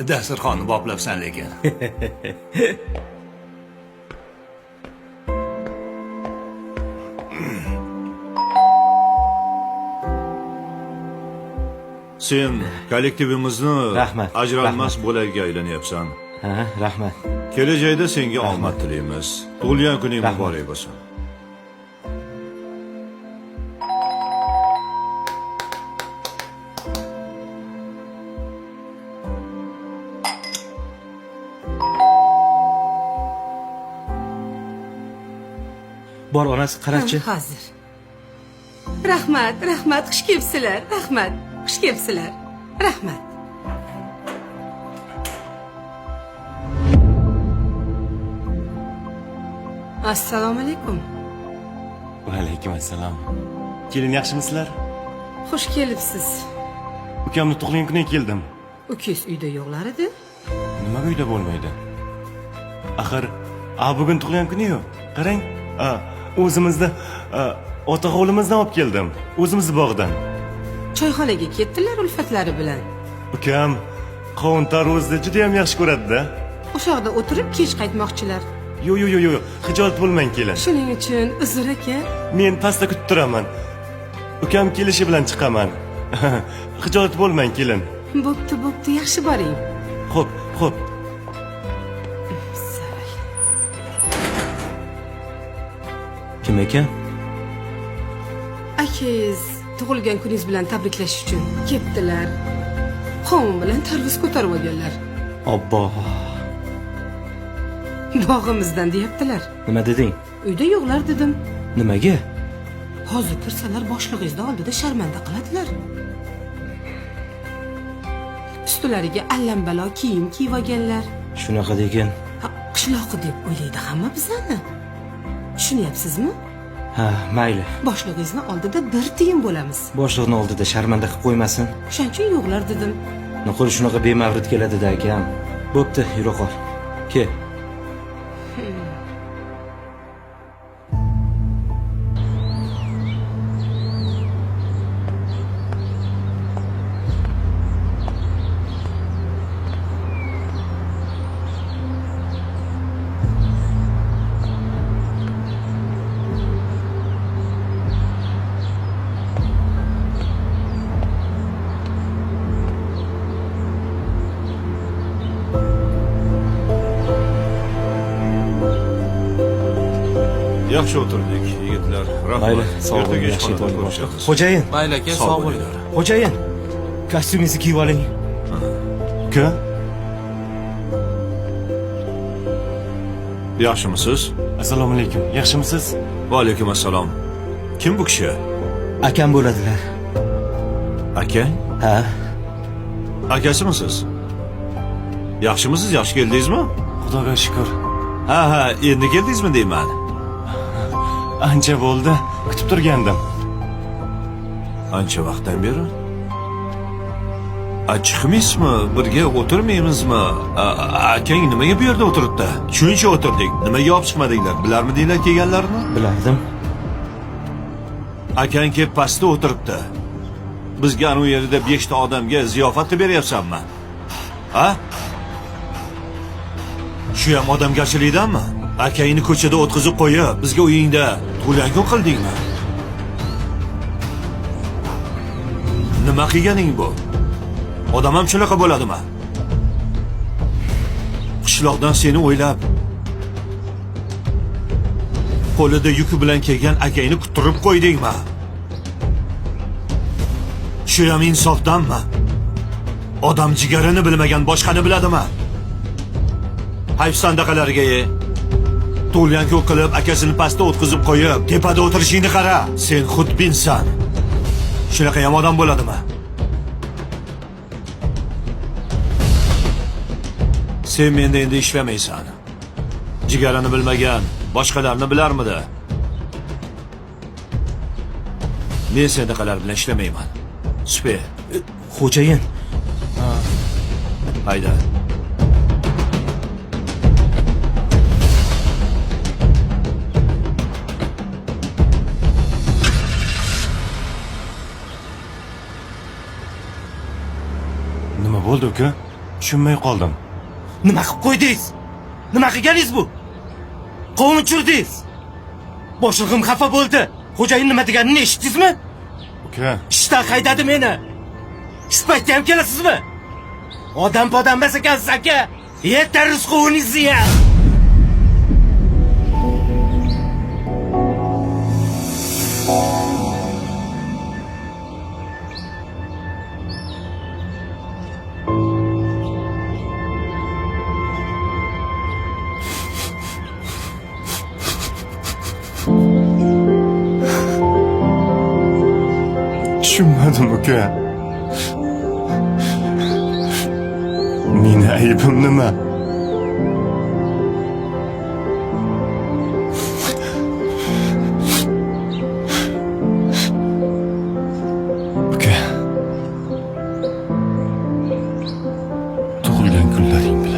dasturxonni boplabsan lekin. Sen kollektivimizni Rahmat. ajralmas bo'lagiga aylanyapsan. Ha, rahmat. Kelajakda senga omad tilaymiz. Tug'ilgan kuning muborak bo'lsin. Bor onasi qarachi. Hozir. Rahmat, rahmat, xush kelibsizlar. Rahmat, xush kelibsizlar. Rahmat. Assalomu alaykum. Va alaykum assalom. Kelin yaxshimisizlar? Xush kelibsiz. Ukamni tug'ilgan kuniga keldim. Ukangiz uyda yo'qlar edi. Nimaga uyda bo'lmaydi? Axir, bugun tug'ilgan kuni-yu. Qarang, o'zimizda ota hovlimizdan olib keldim. O'zimizni bog'dan. Choyxonaga ketdilar ulfatlari bilan. Ukam qovun tarvuzni juda ham yaxshi ko'radi-da. O'sha yerda o'tirib kech qaytmoqchilar. Yo'q, xijolat bo'lmang kelin. Shuning uchun uzr aka. Men pastda kutib turaman. Ukam kelishi bilan chiqaman. Xijolat bo'lmang kelin. Bo'pti, yaxshi boring. Xo'p. Kim ekan? Akangiz tug'ilgan kuningiz bilan tabriklash uchun ketdilar. Qovun bilan tarvuz ko'tarib olganlar. Obbo. Bog'imizdan deyaptilar. Nima deding? Uyda yo'qlar dedim. Nimaga? Hozir kirsalar boshlig'ingizda oldida sharmanda qiladilar. Ustilariga allambalo kiyim kiyib olganlar. Shunaqa degan. Qishloqi deb o'ylaydi hamma bizani. Tushunyapsizmi? Ha, mayli. Boshlig'ingizni oldida bir tiyin bo'lamiz. Boshliqni oldida sharmanda qilib qo'ymasin. O'shaning uchun yo'qlar dedim. Nuqul shunaqa bemavrid keladi-da akam. Bo'pti, yura qol. Kel. Yaxshi o'tirdik, yigitlar. Rahmat. Mayli, sog' bo'ling, Ertaga yaxshi ishxonada bo'lib ko'rishamiz. Xo'jayin. Mayli aka, sog' bo'linglar. Xo'jayin. Kostyumingizni kiyib oling. Uka? Yaxshimisiz? Assalomu alaykum. Yaxshimisiz? Va alaykum assalom. Kim bu kishi? Akam bo'ladilar. Aka? Ha? Akasimisiz? Yaxshimisiz? Yaxshi keldingizmi? Xudoga shukr. Ha, endi keldingizmi deyman. Ancha bo'ldi, kutib turgandim. Ancha vaqtdan beri? Chiqmaysizmi? Birga o'tirmaymizmi? Akang nimaga bu yerda o'tiribdi? Shuncha o'tirdik. Nimaga olib chiqmadinglar? Bilarmidinglar kelganlarini? Bilardim. Akang kelib pastda o'tiribdi. Bizga anu yerda 5 ta odamga ziyofat beryapsanmi? Ha? Shu ham odamgarchilikdanmi? Akangni ko'chada o'tkazib qo'yib, bizga uyingda tug'ilgan kun qildingmi? Nima qilganing bu? Odam ham shunaqa bo'ladimi? Qishloqdan seni o'ylab, qo'lida yuki bilan kelgan akangni kuttirib qo'ydingmi? Shu ham insofdanmi? Odam jigarini bilmagan boshqani biladimi? Hayf sandaqalarga tug'ilgan kun qilib akasini pastda o'tkazib qo'yib, tepada o'tirishingni qara. Sen xudbinsan. Shunaqa ham odam bo'ladimi? Sen menda endi ishlamaysan. Jigarini bilmagan boshqalarni bilarmidi? Men sendaqalar bilan ishlamayman. Supe. Xo'jayin. Hayda. Nima bo'ldi uka? tushunmay qoldim. Nima qilib qo'ydingiz? Nima qilganingiz bu? Qovun tushirdingiz. Boshlig'im xafa bo'ldi. Xo'jayin nima deganini eshitdingizmi? Uka, Ishdan haydadi meni. Shu paytda ham kelasizmi? Odam podam emas ekansiz aka. Yetar rizqingizni ya. tushunmadim uka. Meni aybim nima? Uka. Tug'ilgan kunlaring bilan.